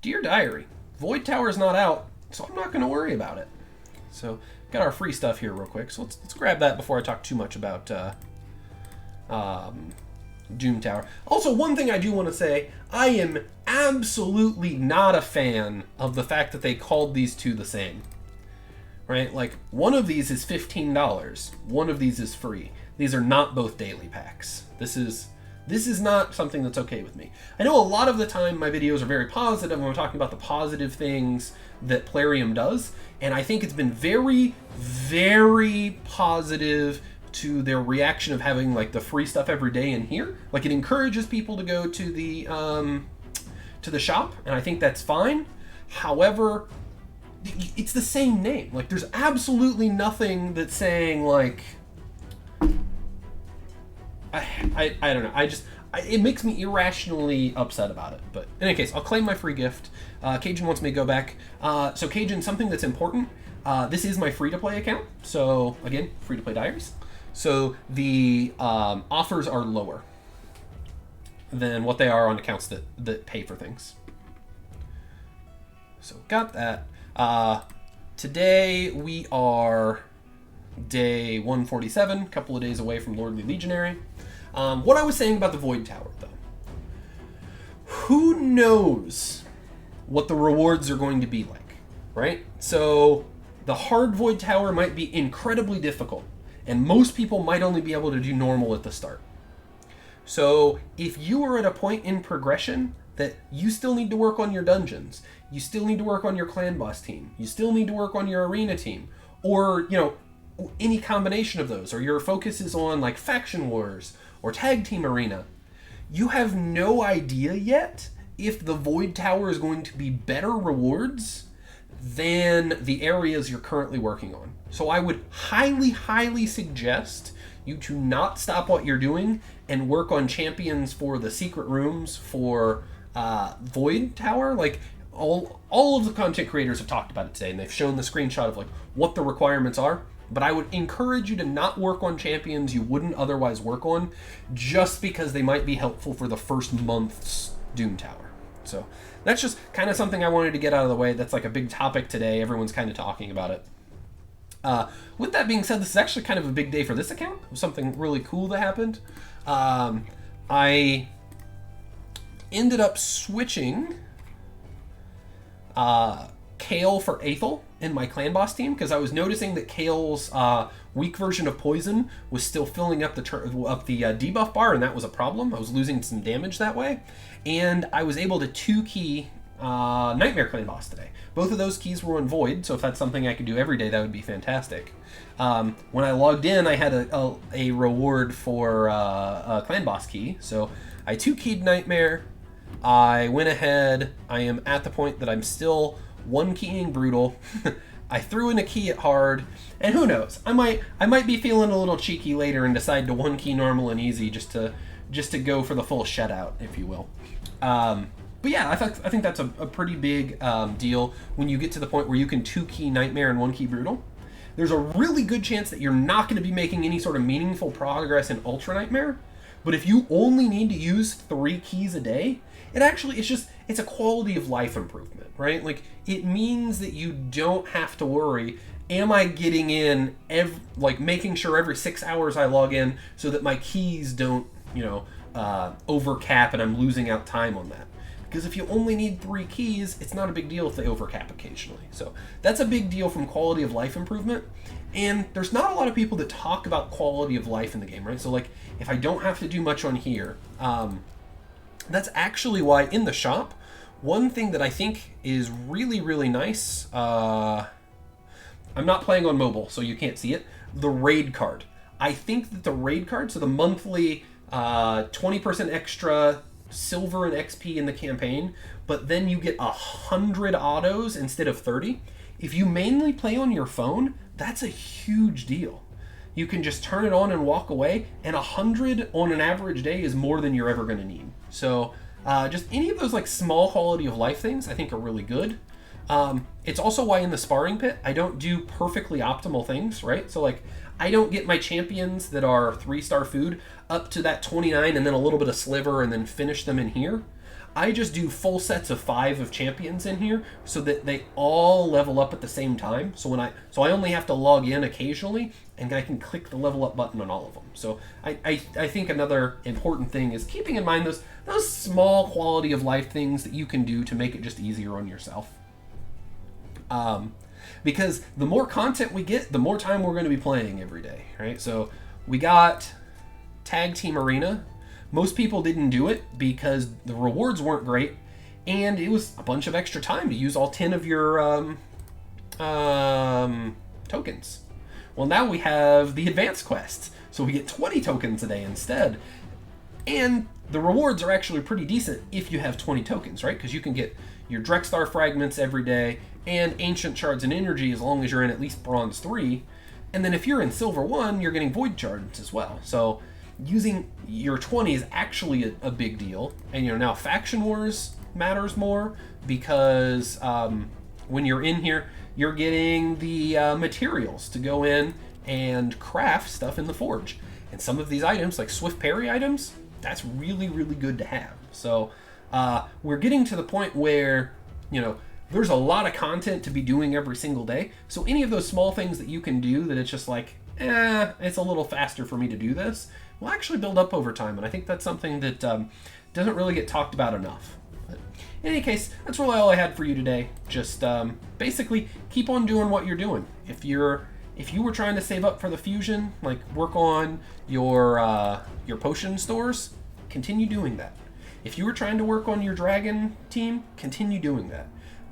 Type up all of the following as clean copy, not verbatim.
Dear Diary, Void Tower is not out, so I'm not going to worry about it. So, got our free stuff here real quick. So let's grab that before I talk too much about Doom Tower. Also, one thing I do want to say, I am absolutely not a fan of the fact that they called these two the same. Right? Like, one of these is $15. One of these is free. These are not both daily packs. This is not something that's okay with me. I know a lot of the time my videos are very positive when we're talking about the positive things that Plarium does, and I think it's been very, very positive to their reaction of having like the free stuff every day in here. Like, it encourages people to go to the shop, and I think that's fine. However, it's the same name. Like, there's absolutely nothing that's saying like I don't know. It makes me irrationally upset about it. But in any case, I'll claim my free gift. Cajun wants me to go back. So Cajun, something that's important. This is my free-to-play account. So again, free-to-play Diaries. So the offers are lower than what they are on accounts that pay for things. So got that. Today we are day 147, a couple of days away from Lordly Legionary. What I was saying about the Void Tower, though. Who knows what the rewards are going to be like, right? So the hard Void Tower might be incredibly difficult, and most people might only be able to do normal at the start. So if you are at a point in progression that you still need to work on your dungeons, you still need to work on your clan boss team, you still need to work on your arena team, or, you know, any combination of those, or your focus is on like faction wars or tag team arena, you have no idea yet if the Void Tower is going to be better rewards than the areas you're currently working on. So I would highly, highly suggest you to not stop what you're doing and work on champions for the secret rooms for Void Tower. Like, all of the content creators have talked about it today, and they've shown the screenshot of like what the requirements are. But I would encourage you to not work on champions you wouldn't otherwise work on, just because they might be helpful for the first month's Doom Tower. So that's just kind of something I wanted to get out of the way. That's like a big topic today. Everyone's kind of talking about it. With that being said, this is actually kind of a big day for this account. It was something really cool that happened. I ended up switching Kale for Aethel in my clan boss team, because I was noticing that Kale's weak version of poison was still filling up the debuff bar, and that was a problem. I was losing some damage that way, and I was able to 2-key Nightmare clan boss today. Both of those keys were on Void, so if that's something I could do every day, that would be fantastic. When I logged in, I had a reward for a clan boss key, so I 2-keyed Nightmare. I went ahead. I am at the point that I'm still 1-keying Brutal. I threw in a key at Hard, and who knows? I might be feeling a little cheeky later and decide to 1-key Normal and Easy just to go for the full shutout, if you will. But yeah, I think that's a pretty big deal when you get to the point where you can 2-key Nightmare and 1-key Brutal. There's a really good chance that you're not going to be making any sort of meaningful progress in Ultra Nightmare, but if you only need to use 3 keys a day, it's a quality of life improvement, right? Like, it means that you don't have to worry, am I getting in, making sure every 6 hours I log in so that my keys don't, overcap and I'm losing out time on that. Because if you only need 3 keys, it's not a big deal if they overcap occasionally. So that's a big deal from quality of life improvement. And there's not a lot of people that talk about quality of life in the game, right? So like, if I don't have to do much on here, that's actually why in the shop, one thing that I think is really, really nice, I'm not playing on mobile, so you can't see it, the raid card. I think that the raid card, so the monthly 20% extra silver and XP in the campaign, but then you get 100 autos instead of 30. If you mainly play on your phone, that's a huge deal. You can just turn it on and walk away, and 100 on an average day is more than you're ever going to need. So just any of those like small quality of life things I think are really good. It's also why in the sparring pit I don't do perfectly optimal things, right? So like, I don't get my champions that are 3-star food up to that 29 and then a little bit of sliver and then finish them in here. I just do full sets of 5 of champions in here so that they all level up at the same time. So I only have to log in occasionally, and I can click the level up button on all of them. So I think another important thing is keeping in mind those small quality of life things that you can do to make it just easier on yourself. Because the more content we get, the more time we're going to be playing every day, right? So we got Tag Team Arena. Most people didn't do it because the rewards weren't great, and it was a bunch of extra time to use all 10 of your tokens. Well, now we have the advanced quests, so we get 20 tokens a day instead. And the rewards are actually pretty decent if you have 20 tokens, right? Because you can get your Drexstar fragments every day and ancient shards and energy as long as you're in at least bronze 3. And then if you're in silver 1, you're getting void shards as well. So using your 20 is actually a big deal. And now faction wars matters more because when you're in here, you're getting the materials to go in and craft stuff in the forge. And some of these items, like swift parry items, that's really, really good to have. So we're getting to the point where, there's a lot of content to be doing every single day. So any of those small things that you can do that it's just like, it's a little faster for me to do this, will actually build up over time. And I think that's something that doesn't really get talked about enough. But in any case, that's really all I had for you today. Just basically keep on doing what you're doing. If you were trying to save up for the fusion, like work on your potion stores, continue doing that. If you were trying to work on your dragon team, continue doing that.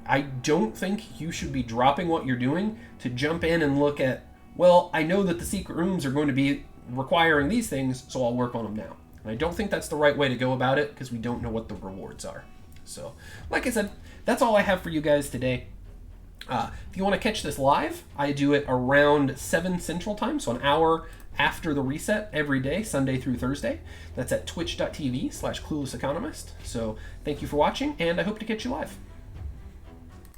I don't think you should be dropping what you're doing to jump in and look at, well, I know that the secret rooms are going to be requiring these things, so I'll work on them now. And I don't think that's the right way to go about it because we don't know what the rewards are. So, like I said, that's all I have for you guys today. If you want to catch this live, I do it around 7 Central Time, so an hour after the reset every day, Sunday through Thursday. That's at twitch.tv/cluelesseconomist. So thank you for watching, and I hope to catch you live.